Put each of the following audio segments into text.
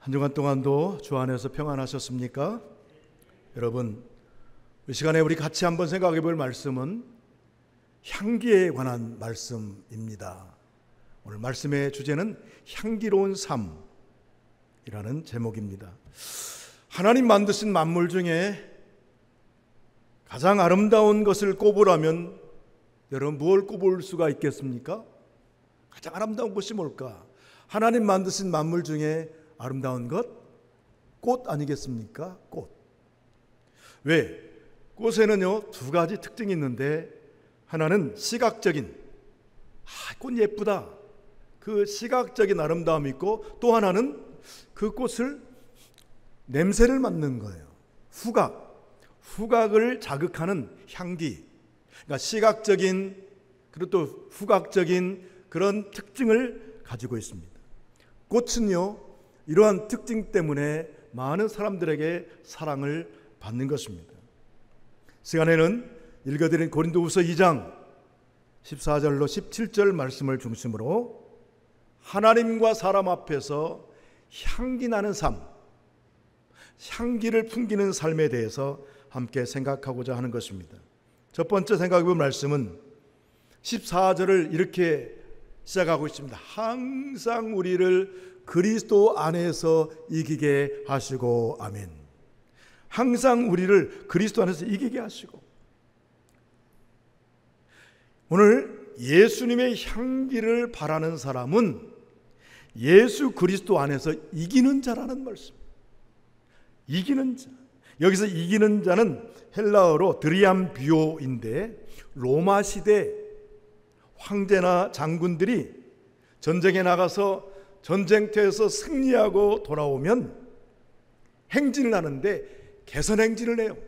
한 주간 동안도 주 안에서 평안하셨습니까? 여러분, 이 시간에 우리 같이 한번 생각해 볼 말씀은 향기에 관한 말씀입니다. 오늘 말씀의 주제는 향기로운 삶이라는 제목입니다. 하나님 만드신 만물 중에 가장 아름다운 것을 꼽으라면 여러분 무엇을 꼽을 수가 있겠습니까? 가장 아름다운 것이 뭘까? 하나님 만드신 만물 중에 아름다운 것? 꽃 아니겠습니까? 꽃. 왜? 꽃에는요 두 가지 특징이 있는데, 하나는 시각적인 꽃 예쁘다, 그 시각적인 아름다움이 있고, 또 하나는 그 꽃을 냄새를 맡는 거예요. 후각을 자극하는 향기. 그러니까 시각적인 그리고 또 후각적인 그런 특징을 가지고 있습니다. 꽃은요 이러한 특징 때문에 많은 사람들에게 사랑을 받는 것입니다. 시간에는 읽어드린 고린도후서 2장 14절로 17절 말씀을 중심으로 하나님과 사람 앞에서 향기 나는 삶, 향기를 풍기는 삶에 대해서 함께 생각하고자 하는 것입니다. 첫 번째 생각해볼 말씀은 14절을 이렇게 시작하고 있습니다. 항상 우리를 그리스도 안에서 이기게 하시고, 아멘. 항상 우리를 그리스도 안에서 이기게 하시고. 오늘 예수님의 향기를 바라는 사람은 예수 그리스도 안에서 이기는 자라는 말씀. 이기는 자. 여기서 이기는 자는 헬라어로 드리암비오인데, 로마 시대 황제나 장군들이 전쟁에 나가서 전쟁터에서 승리하고 돌아오면 행진을 하는데 개선행진을 해요.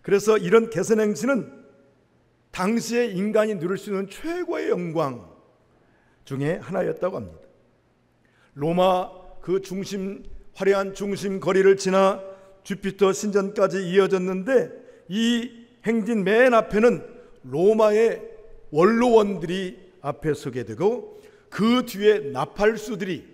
그래서 이런 개선행진은 당시에 인간이 누릴 수 있는 최고의 영광 중에 하나였다고 합니다. 로마 그 중심, 화려한 중심 거리를 지나 주피터 신전까지 이어졌는데, 이 행진 맨 앞에는 로마의 원로원들이 앞에 서게 되고, 그 뒤에 나팔수들이,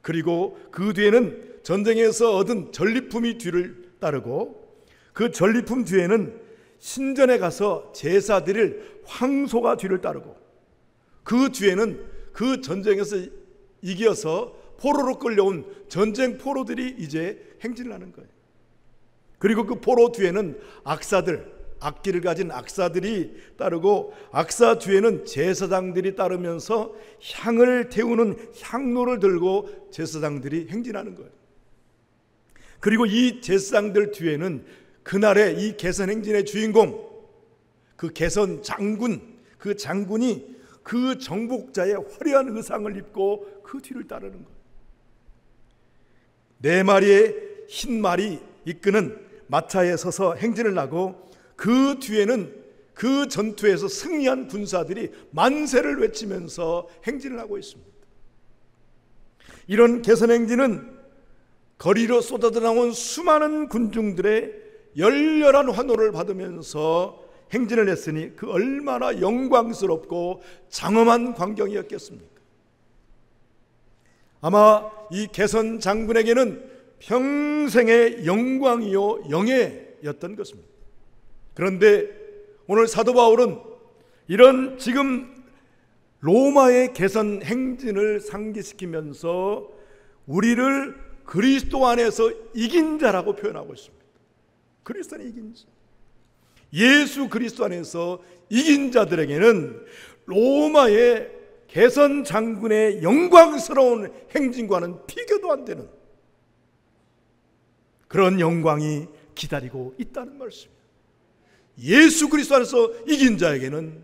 그리고 그 뒤에는 전쟁에서 얻은 전리품이 뒤를 따르고, 그 전리품 뒤에는 신전에 가서 제사 드릴 황소가 뒤를 따르고, 그 뒤에는 그 전쟁에서 이겨서 포로로 끌려온 전쟁 포로들이 이제 행진을 하는 거예요. 그리고 그 포로 뒤에는 악기를 가진 악사들이 따르고, 악사 뒤에는 제사장들이 따르면서 향을 태우는 향로를 들고 제사장들이 행진하는 거예요. 그리고 이 제사장들 뒤에는 그날의 이 개선 행진의 주인공, 그 개선 장군, 그 장군이 그 정복자의 화려한 의상을 입고 그 뒤를 따르는 거예요. 네 마리의 흰 말이 이끄는 마차에 서서 행진을 하고, 그 뒤에는 그 전투에서 승리한 군사들이 만세를 외치면서 행진을 하고 있습니다. 이런 개선행진은 거리로 쏟아져 나온 수많은 군중들의 열렬한 환호를 받으면서 행진을 했으니 그 얼마나 영광스럽고 장엄한 광경이었겠습니까? 아마 이 개선 장군에게는 평생의 영광이요 영예였던 것입니다. 그런데 오늘 사도 바울은 이런 지금 로마의 개선 행진을 상기시키면서 우리를 그리스도 안에서 이긴 자라고 표현하고 있습니다. 그리스도 안에 이긴 자. 예수 그리스도 안에서 이긴 자들에게는 로마의 개선 장군의 영광스러운 행진과는 비교도 안 되는 그런 영광이 기다리고 있다는 말씀이에요. 예수 그리스도 안에서 이긴 자에게는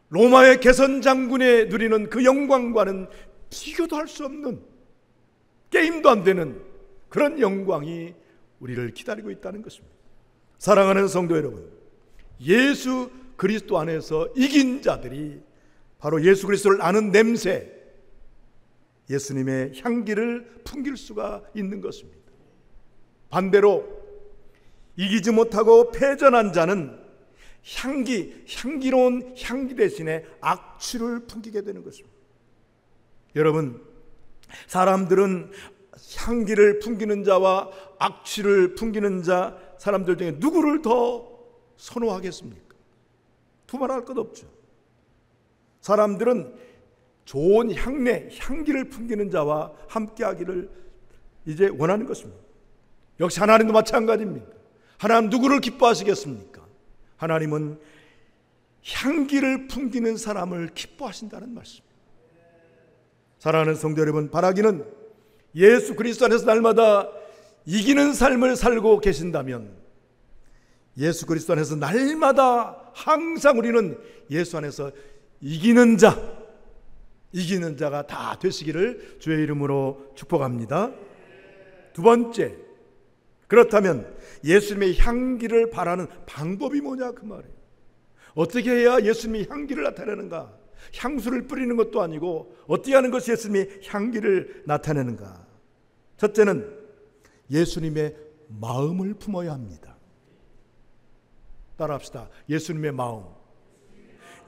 로마의 개선 장군에 누리는 그 영광과는 비교도 할 수 없는, 게임도 안 되는 그런 영광이 우리를 기다리고 있다는 것입니다. 사랑하는 성도 여러분, 예수 그리스도 안에서 이긴 자들이 바로 예수 그리스도를 아는 냄새, 예수님의 향기를 풍길 수가 있는 것입니다. 반대로 이기지 못하고 패전한 자는 향기로운 향기 대신에 악취를 풍기게 되는 것입니다. 여러분, 사람들은 향기를 풍기는 자와 악취를 풍기는 자, 사람들 중에 누구를 더 선호하겠습니까? 두말할 것 없죠. 사람들은 좋은 향내, 향기를 풍기는 자와 함께하기를 이제 원하는 것입니다. 역시 하나님도 마찬가지입니다. 하나님 누구를 기뻐하시겠습니까? 하나님은 향기를 풍기는 사람을 기뻐하신다는 말씀입니다. 사랑하는 성도 여러분, 바라기는 예수 그리스도 안에서 날마다 이기는 삶을 살고 계신다면, 예수 그리스도 안에서 날마다 항상 우리는 예수 안에서 이기는 자가 다 되시기를 주의 이름으로 축복합니다. 두 번째, 그렇다면 예수님의 향기를 바라는 방법이 뭐냐 그 말이에요. 어떻게 해야 예수님의 향기를 나타내는가? 향수를 뿌리는 것도 아니고 어떻게 하는 것이 예수님의 향기를 나타내는가? 첫째는 예수님의 마음을 품어야 합니다. 따라합시다. 예수님의 마음.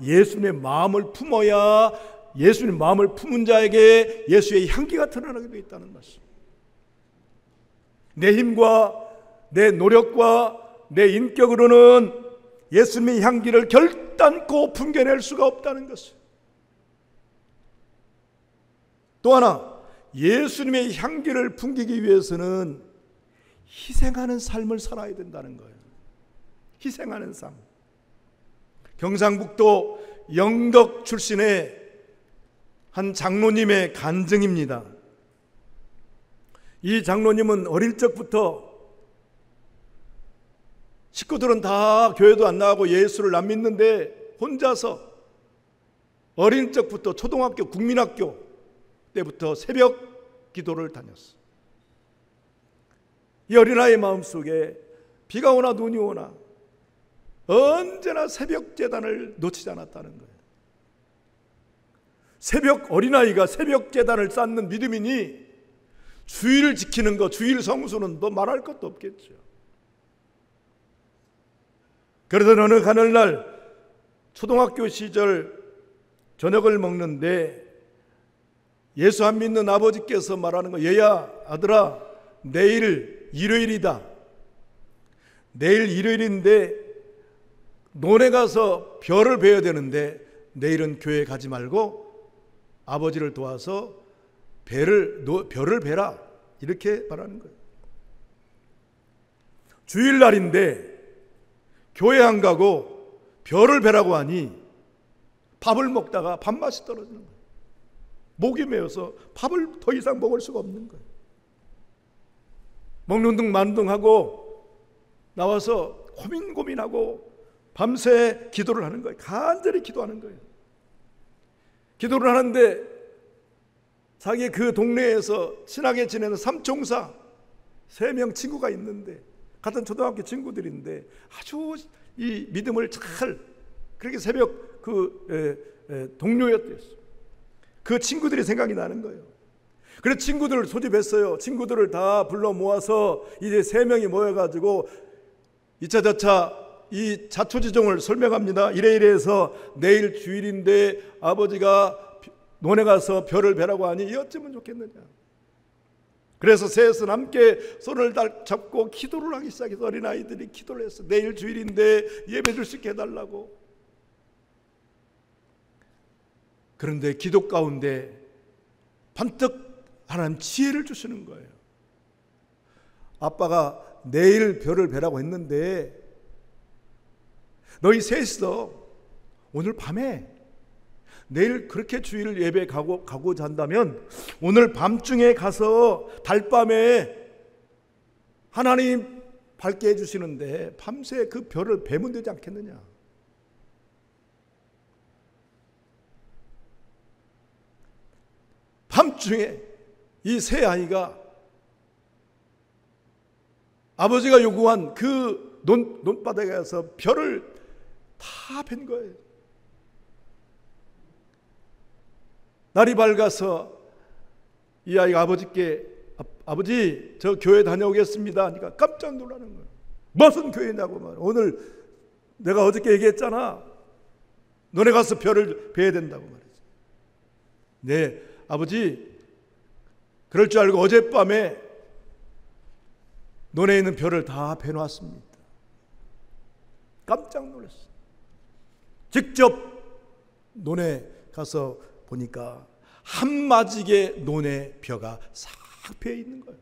예수님의 마음을 품어야, 예수님의 마음을 품은 자에게 예수의 향기가 드러나게 되어 있다는 말씀. 내 힘과 내 노력과 내 인격으로는 예수님의 향기를 결단코 풍겨낼 수가 없다는 것을. 또 하나, 예수님의 향기를 풍기기 위해서는 희생하는 삶을 살아야 된다는 거예요. 희생하는 삶. 경상북도 영덕 출신의 한 장로님의 간증입니다. 이 장로님은 어릴 적부터, 식구들은 다 교회도 안 나가고 예수를 안 믿는데 혼자서 어린 적부터 초등학교, 국민학교 때부터 새벽 기도를 다녔어. 이 어린아이의 마음속에 비가 오나 눈이 오나 언제나 새벽 제단을 놓치지 않았다는 거예요. 어린아이가 새벽 제단을 쌓는 믿음이니 주일을 지키는 것, 주일 성수는 또 말할 것도 없겠죠. 그러던 어느 가늘날 초등학교 시절 저녁을 먹는데 예수 안 믿는 아버지께서 말하는 거, 얘야, 아들아, 내일 일요일이다. 내일 일요일인데 논에 가서 벼를 베어야 되는데 내일은 교회 가지 말고 아버지를 도와서 벼를 베라. 이렇게 말하는 거예요. 주일날인데 교회 안 가고 벼를 베라고 하니 밥을 먹다가 밥맛이 떨어지는 거예요. 목이 메어서 밥을 더 이상 먹을 수가 없는 거예요. 먹는 둥 만둥하고 나와서 고민하고 밤새 기도를 하는 거예요. 간절히 기도하는 거예요. 기도를 하는데 자기 그 동네에서 친하게 지내는 삼총사 3명 친구가 있는데, 같은 초등학교 친구들인데 아주 이 믿음을 잘, 그렇게 새벽 동료였대요. 그 친구들이 생각이 나는 거예요. 그래서 친구들을 소집했어요. 친구들을 다 불러 모아서 이제 3명이 모여가지고 이차저차 이 자초지종을 설명합니다. 이래서 내일 주일인데 아버지가 논에 가서 벼를 베라고 하니 어쩌면 좋겠느냐. 그래서 셋은 함께 손을 잡고 기도를 하기 시작해서 어린아이들이 기도를 했어. 내일 주일인데 예배 줄 수 있게 해달라고. 그런데 기도 가운데 번뜩 하나님 지혜를 주시는 거예요. 아빠가 내일 벼를 베라고 했는데 너희 셋이서 오늘 밤에, 내일 그렇게 주일 예배 가고자 한다면 오늘 밤중에 가서 달밤에 하나님 밝게 해주시는데 밤새 그 벼를 베면 되지 않겠느냐. 밤중에 이 세 아이가 아버지가 요구한 그 논바닥에 가서 벼를 다 벤 거예요. 날이 밝아서 이 아이가 아버지께, 아버지 저 교회 다녀오겠습니다 하니까 깜짝 놀라는 거예요. 무슨 교회냐고 말이에요. 오늘 내가 어저께 얘기했잖아. 너네 가서 벼를 베야 된다고 말이죠. 네, 아버지 그럴 줄 알고 어젯밤에 논에 있는 벼를 다 베놓았습니다. 깜짝 놀랐어요. 직접 논에 가서 보니까 한마디게 논에 벼가 싹 피어 있는 거예요.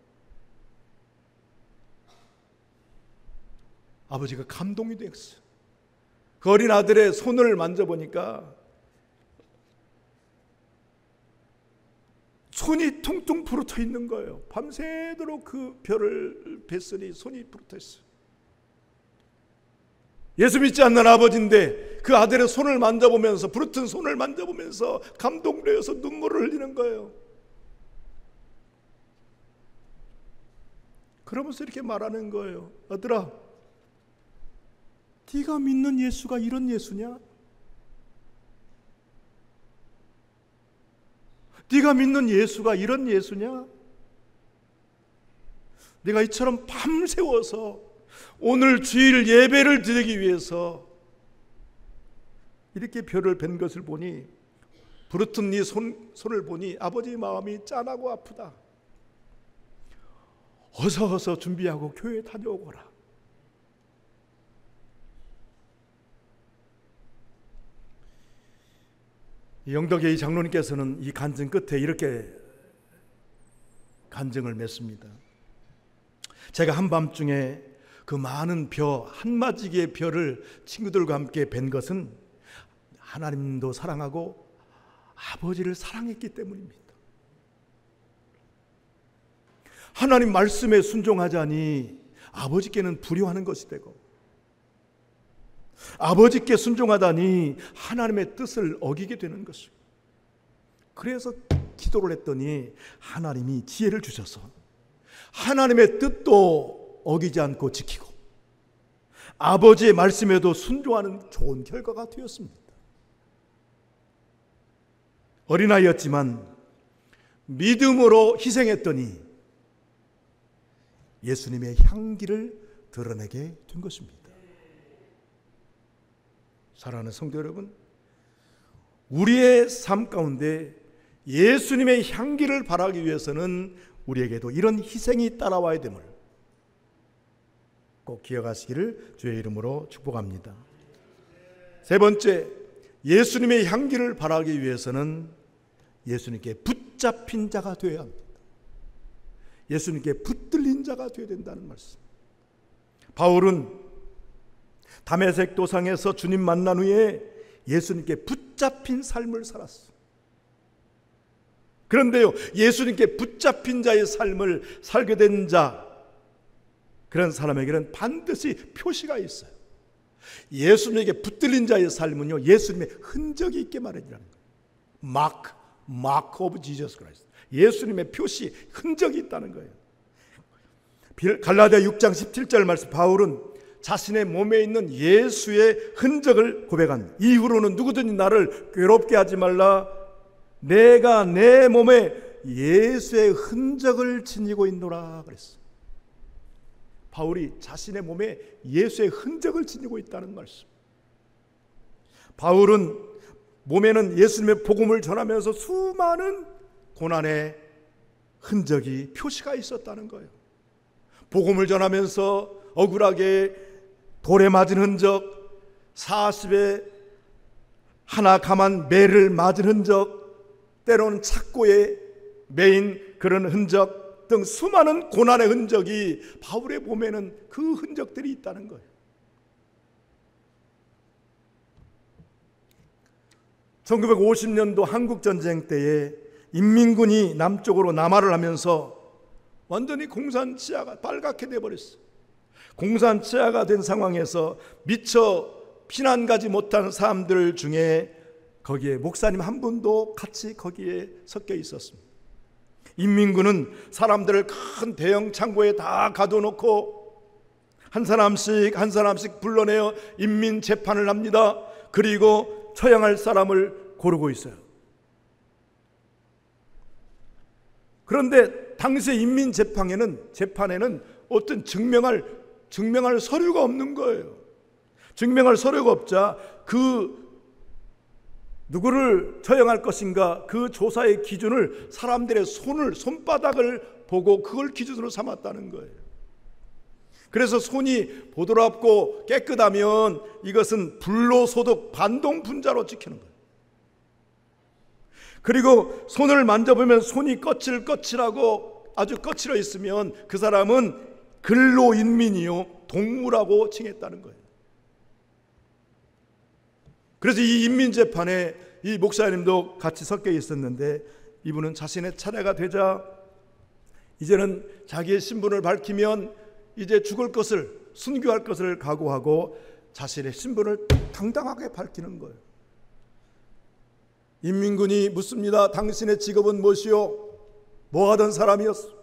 아버지가 감동이 됐어요. 그 어린 아들의 손을 만져보니까 손이 퉁퉁 부러져 있는 거예요. 밤새도록 그 벼를 뱄으니 손이 부러져 있어요. 예수 믿지 않는 아버지인데 그 아들의 손을 만져보면서, 부르튼 손을 만져보면서 감동되어서 눈물을 흘리는 거예요. 그러면서 이렇게 말하는 거예요. 아들아, 네가 믿는 예수가 이런 예수냐? 네가 믿는 예수가 이런 예수냐? 네가 이처럼 밤새워서 오늘 주일 예배를 드리기 위해서 이렇게 벼를 벤 것을 보니, 부르튼 네 손을 보니 아버지 마음이 짠하고 아프다. 어서 준비하고 교회 다녀오거라. 영덕의 장로님께서는 이 간증 끝에 이렇게 간증을 맺습니다. 제가 한밤중에 그 많은 벼, 한마디의 벼를 친구들과 함께 벤 것은 하나님도 사랑하고 아버지를 사랑했기 때문입니다. 하나님 말씀에 순종하자니 아버지께는 불효하는 것이 되고, 아버지께 순종하다니 하나님의 뜻을 어기게 되는 것이고, 그래서 기도를 했더니 하나님이 지혜를 주셔서 하나님의 뜻도 어기지 않고 지키고 아버지의 말씀에도 순종하는 좋은 결과가 되었습니다. 어린아이였지만 믿음으로 희생했더니 예수님의 향기를 드러내게 된 것입니다. 사랑하는 성도 여러분, 우리의 삶 가운데 예수님의 향기를 발하기 위해서는 우리에게도 이런 희생이 따라와야 됨을 꼭 기억하시기를 주의 이름으로 축복합니다. 세 번째, 예수님의 향기를 발하기 위해서는 예수님께 붙잡힌 자가 되어야 합니다. 예수님께 붙들린 자가 되어야 된다는 말씀. 바울은 다메섹 도상에서 주님 만난 후에 예수님께 붙잡힌 삶을 살았어. 그런데요, 예수님께 붙잡힌 자의 삶을 살게 된 자, 그런 사람에게는 반드시 표시가 있어요. 예수님에게 붙들린 자의 삶은요, 예수님의 흔적이 있게 마련이라는 거예요. 마크 오브 지저스 크라이스트. 예수님의 표시, 흔적이 있다는 거예요. 갈라디아 6장 17절 말씀, 바울은 자신의 몸에 있는 예수의 흔적을 고백한, 이후로는 누구든지 나를 괴롭게 하지 말라, 내가 내 몸에 예수의 흔적을 지니고 있노라 그랬어. 바울이 자신의 몸에 예수의 흔적을 지니고 있다는 말씀. 바울은 몸에는 예수님의 복음을 전하면서 수많은 고난의 흔적이, 표시가 있었다는 거예요. 복음을 전하면서 억울하게 돌에 맞은 흔적, 40에 하나 감한 매를 맞은 흔적, 때로는 착고에 매인 그런 흔적 등 수많은 고난의 흔적이 바울의 몸에는 그 흔적들이 있다는 거예요. 1950년도 한국전쟁 때에 인민군이 남쪽으로 남하를 하면서 완전히 공산치하가 빨갛게 돼버렸어요. 공산치하가 된 상황에서 미처 피난 가지 못한 사람들 중에 거기에 목사님 한 분도 같이 거기에 섞여 있었습니다. 인민군은 사람들을 큰 대형 창고에 다 가둬놓고 한 사람씩 불러내어 인민 재판을 합니다. 그리고 처형할 사람을 고르고 있어요. 그런데 당시 인민 재판에는 어떤 증명할 서류가 없는 거예요. 증명할 서류가 없자 그 누구를 처형할 것인가, 그 조사의 기준을 사람들의 손바닥을 보고 그걸 기준으로 삼았다는 거예요. 그래서 손이 보드랍고 깨끗하면 이것은 불로소득 반동분자로 지키는 거예요. 그리고 손을 만져보면 손이 거칠거칠하고 아주 거칠어 있으면 그 사람은 근로인민이요 동물하고 칭했다는 거예요. 그래서 이 인민재판에 이 목사님도 같이 섞여 있었는데, 이분은 자신의 차례가 되자 이제는 자기의 신분을 밝히면 이제 죽을 것을, 순교할 것을 각오하고 자신의 신분을 당당하게 밝히는 거예요. 인민군이 묻습니다. 당신의 직업은 무엇이요? 뭐 하던 사람이었어?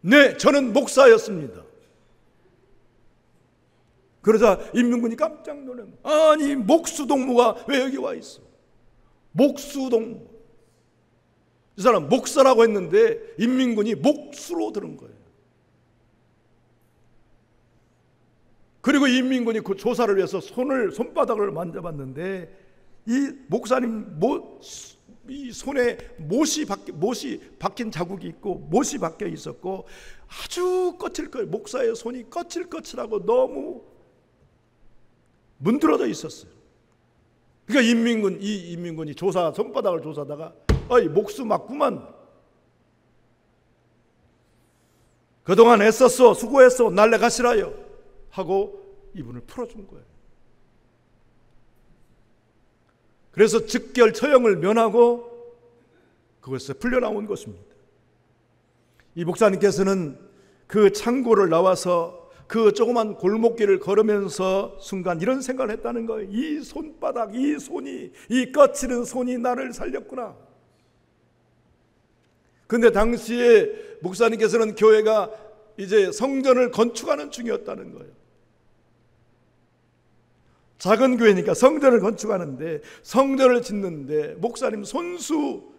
네, 저는 목사였습니다. 그러자 인민군이 깜짝 놀랍니다. 아니, 목수동무가 왜 여기 와 있어? 목수동무. 이 사람 목사라고 했는데 인민군이 목수로 들은 거예요. 그리고 인민군이 그 조사를 위해서 손바닥을 만져봤는데 이 목사님 이 손에 못이 박힌 자국이 있고 못이 박혀 있었고 아주 목사의 손이 거칠거칠하고 너무 문드러져 있었어요. 그러니까 이 인민군이 손바닥을 조사하다가 어이, 목수 맞구만. 그동안 애썼어, 수고했어, 날래 가시라요 하고 이분을 풀어준 거예요. 그래서 즉결 처형을 면하고 그것에서 풀려나온 것입니다. 이 목사님께서는 그 창고를 나와서 그 조그만 골목길을 걸으면서 순간 이런 생각을 했다는 거예요. 이 손바닥, 이 손이, 이 거칠은 손이 나를 살렸구나. 근데 당시에 목사님께서는 교회가 이제 성전을 건축하는 중이었다는 거예요. 작은 교회니까 성전을 건축하는데, 성전을 짓는데 목사님 손수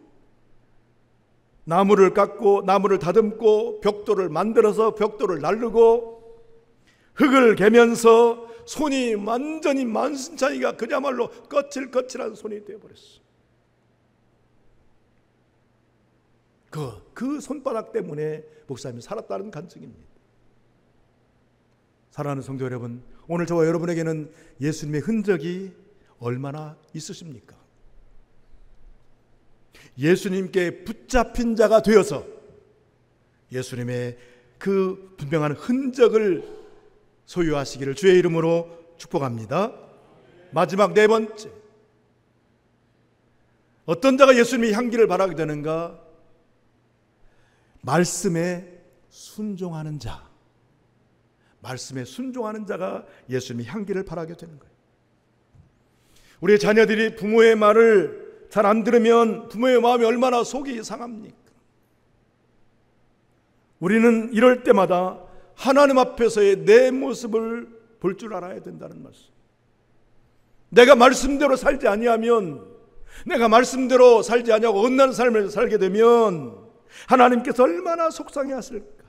나무를 깎고 나무를 다듬고 벽돌을 만들어서 벽돌을 나르고 흙을 개면서 손이 완전히 만신창이가 그야말로 거칠거칠한 손이 되어버렸어. 그 손바닥 때문에 목사님이 살았다는 간증입니다. 사랑하는 성도 여러분, 오늘 저와 여러분에게는 예수님의 흔적이 얼마나 있으십니까? 예수님께 붙잡힌 자가 되어서 예수님의 그 분명한 흔적을 소유하시기를 주의 이름으로 축복합니다. 마지막 네 번째, 어떤 자가 예수님의 향기를 바라게 되는가? 말씀에 순종하는 자, 말씀에 순종하는 자가 예수님의 향기를 바라게 되는 거예요. 우리의 자녀들이 부모의 말을 잘 안 들으면 부모의 마음이 얼마나 속이 상합니까? 우리는 이럴 때마다 하나님 앞에서의 내 모습을 볼 줄 알아야 된다는 말씀. 내가 말씀대로 살지 아니하면, 내가 말씀대로 살지 아니하고 어긋나는 삶을 살게 되면 하나님께서 얼마나 속상해 하실까?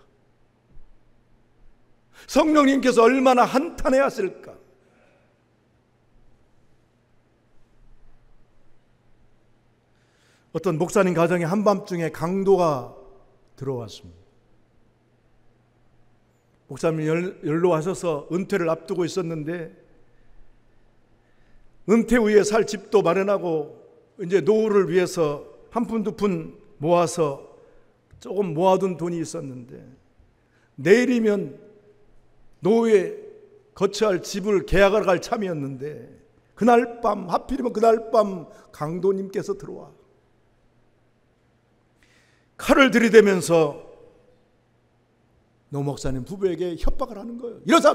성령님께서 얼마나 한탄해 하실까? 어떤 목사님 가정에 한밤중에 강도가 들어왔습니다. 목사님이 연로하셔서 은퇴를 앞두고 있었는데 은퇴 후에 살 집도 마련하고 이제 노후를 위해서 한 푼 두 푼 모아서 조금 모아둔 돈이 있었는데 내일이면 노후에 거처할 집을 계약하러 갈 참이었는데 그날 밤, 하필이면 그날 밤 강도님께서 들어와 칼을 들이대면서 노 목사님 부부에게 협박을 하는 거예요. 일어서!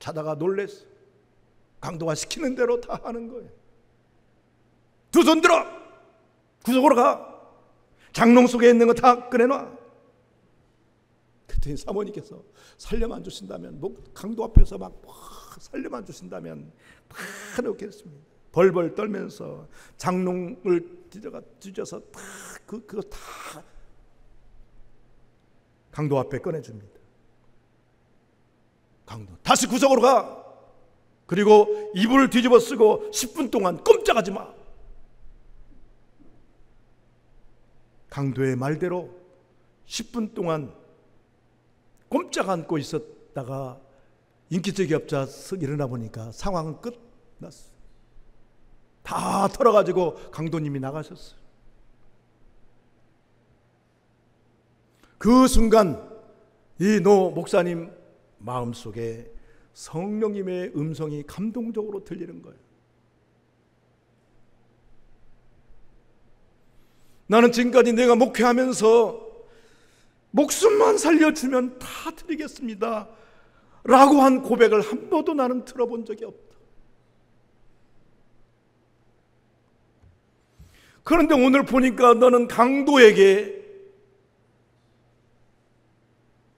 자다가 놀랬어. 강도가 시키는 대로 다 하는 거예요. 두 손 들어! 구석으로 가! 장롱 속에 있는 거 다 꺼내놔! 그랬더니 사모님께서 살려만 주신다면, 강도 앞에서 막 살려만 주신다면 막 놓겠습니다. 벌벌 떨면서 장롱을 뒤져서 그거 다 강도 앞에 꺼내줍니다. 강도 다시 구석으로 가. 그리고 이불을 뒤집어 쓰고 10분 동안 꼼짝하지 마. 강도의 말대로 10분 동안 꼼짝 않고 있었다가 인기척이 없자 쓱 일어나 보니까 상황은 끝났어요. 다 털어가지고 강도님이 나가셨어요. 그 순간 이 노 목사님 마음속에 성령님의 음성이 감동적으로 들리는 거예요. 나는 지금까지 내가 목회하면서 목숨만 살려주면 다 드리겠습니다 라고 한 고백을 한 번도 나는 들어본 적이 없다. 그런데 오늘 보니까 너는 강도에게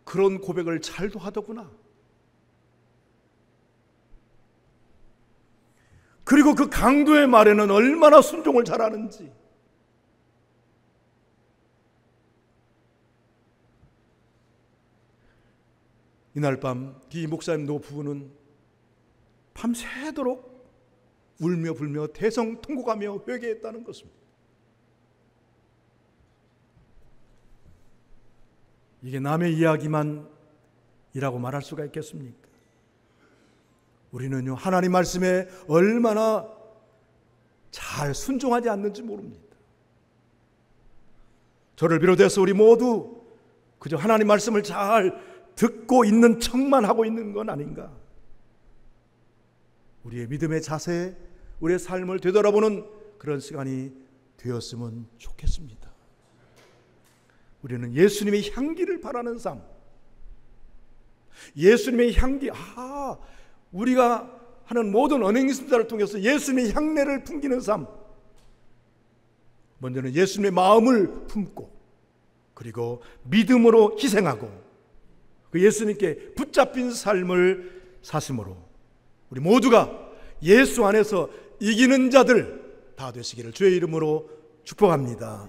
그런 고백을 잘도 하더구나. 그리고 그 강도의 말에는 얼마나 순종을 잘하는지. 이날 밤 이 목사님 노 부부는 밤새도록 울며 불며 대성통곡하며 회개했다는 것입니다. 이게 남의 이야기만이라고 말할 수가 있겠습니까? 우리는요, 하나님 말씀에 얼마나 잘 순종하지 않는지 모릅니다. 저를 비롯해서 우리 모두 그저 하나님 말씀을 잘 듣고 있는 척만 하고 있는 건 아닌가? 우리의 믿음의 자세, 우리의 삶을 되돌아보는 그런 시간이 되었으면 좋겠습니다. 우리는 예수님의 향기를 바라는 삶, 예수님의 향기, 우리가 하는 모든 언행심사를 통해서 예수님의 향내를 풍기는 삶, 먼저는 예수님의 마음을 품고 그리고 믿음으로 희생하고 그 예수님께 붙잡힌 삶을 사심으로 우리 모두가 예수 안에서 이기는 자들 다 되시기를 주의 이름으로 축복합니다.